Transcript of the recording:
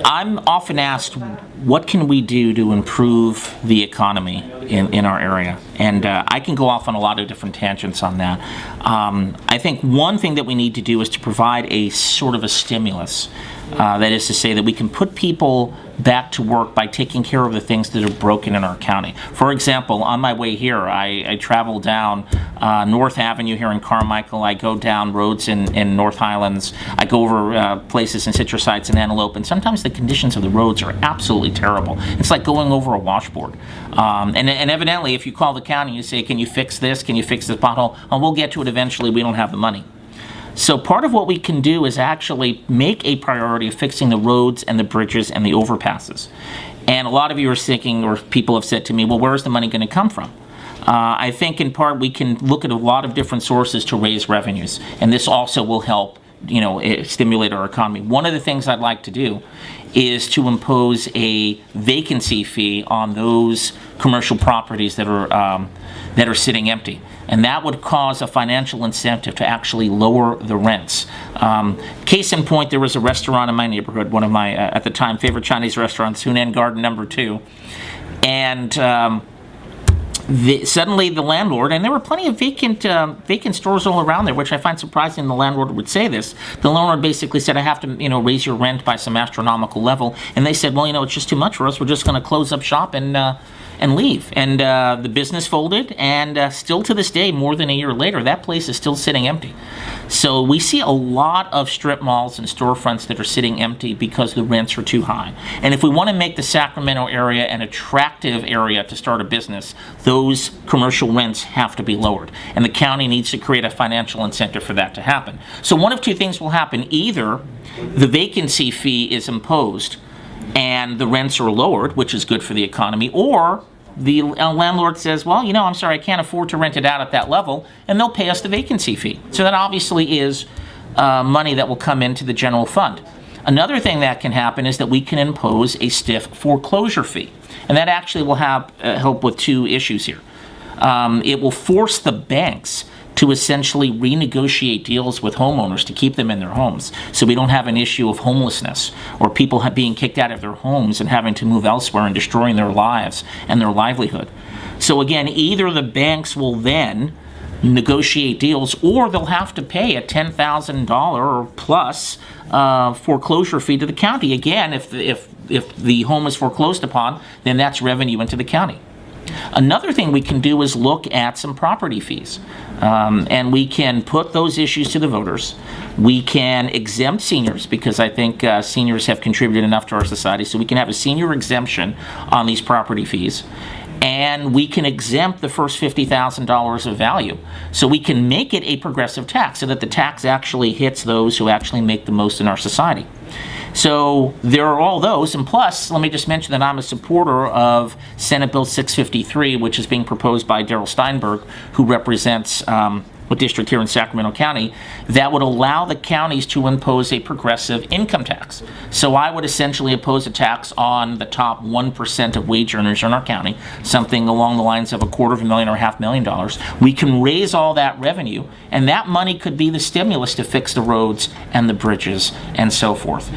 I'm often asked, what can we do to improve the economy in our area? And I can go off on a lot of different tangents on that. I think one thing that we need to do is to provide a sort of a stimulus. That is to say that we can put people back to work by taking care of the things that are broken in our county. For example, on my way here, I travel down North Avenue here in Carmichael. I go down roads in North Highlands. I go over places in Citrus Heights and Antelope, and sometimes the conditions of the roads are absolutely terrible. It's like going over a washboard. And evidently, if you call the county and you say, can you fix this? Can you fix this pothole? Oh, we'll get to it eventually. We don't have the money. So part of what we can do is actually make a priority of fixing the roads and the bridges and the overpasses. And a lot of you are thinking, or people have said to me, well, where is the money going to come from? I think in part we can look at a lot of different sources to raise revenues, and this also will help, stimulate our economy. One of the things I'd like to do is to impose a vacancy fee on those commercial properties that are sitting empty. And that would cause a financial incentive to actually lower the rents. Case in point, there was a restaurant in my neighborhood, one of my, at the time, favorite Chinese restaurants, Hunan Garden No. 2. And suddenly the landlord, and there were plenty of vacant stores all around there, which I find surprising the landlord would say this. The landlord basically said, I have to, raise your rent by some astronomical level. And they said, well, it's just too much for us. We're just going to close up shop and leave. And the business folded, and still to this day, more than a year later, that place is still sitting empty. So we see a lot of strip malls and storefronts that are sitting empty because the rents are too high. And if we want to make the Sacramento area an attractive area to start a business, those commercial rents have to be lowered. And the county needs to create a financial incentive for that to happen. So one of two things will happen. Either the vacancy fee is imposed and the rents are lowered, which is good for the economy, or the landlord says, well, I'm sorry, I can't afford to rent it out at that level, and they'll pay us the vacancy fee. So that obviously is money that will come into the general fund. Another thing that can happen is that we can impose a stiff foreclosure fee, and that actually will help with two issues here. It will force the banks to essentially renegotiate deals with homeowners to keep them in their homes, so we don't have an issue of homelessness or people being kicked out of their homes and having to move elsewhere and destroying their lives and their livelihood. So again, either the banks will then negotiate deals, or they'll have to pay a $10,000 or plus foreclosure fee to the county. Again, if the home is foreclosed upon, then that's revenue into the county. Another thing we can do is look at some property fees, and we can put those issues to the voters. We can exempt seniors, because I think seniors have contributed enough to our society, so we can have a senior exemption on these property fees. And we can exempt the first $50,000 of value. So we can make it a progressive tax so that the tax actually hits those who actually make the most in our society. So there are all those, and plus, let me just mention that I'm a supporter of Senate Bill 653, which is being proposed by Darrell Steinberg, who represents a district here in Sacramento County, that would allow the counties to impose a progressive income tax. So I would essentially impose a tax on the top 1% of wage earners in our county, something along the lines of $250,000 or $500,000. We can raise all that revenue, and that money could be the stimulus to fix the roads and the bridges and so forth.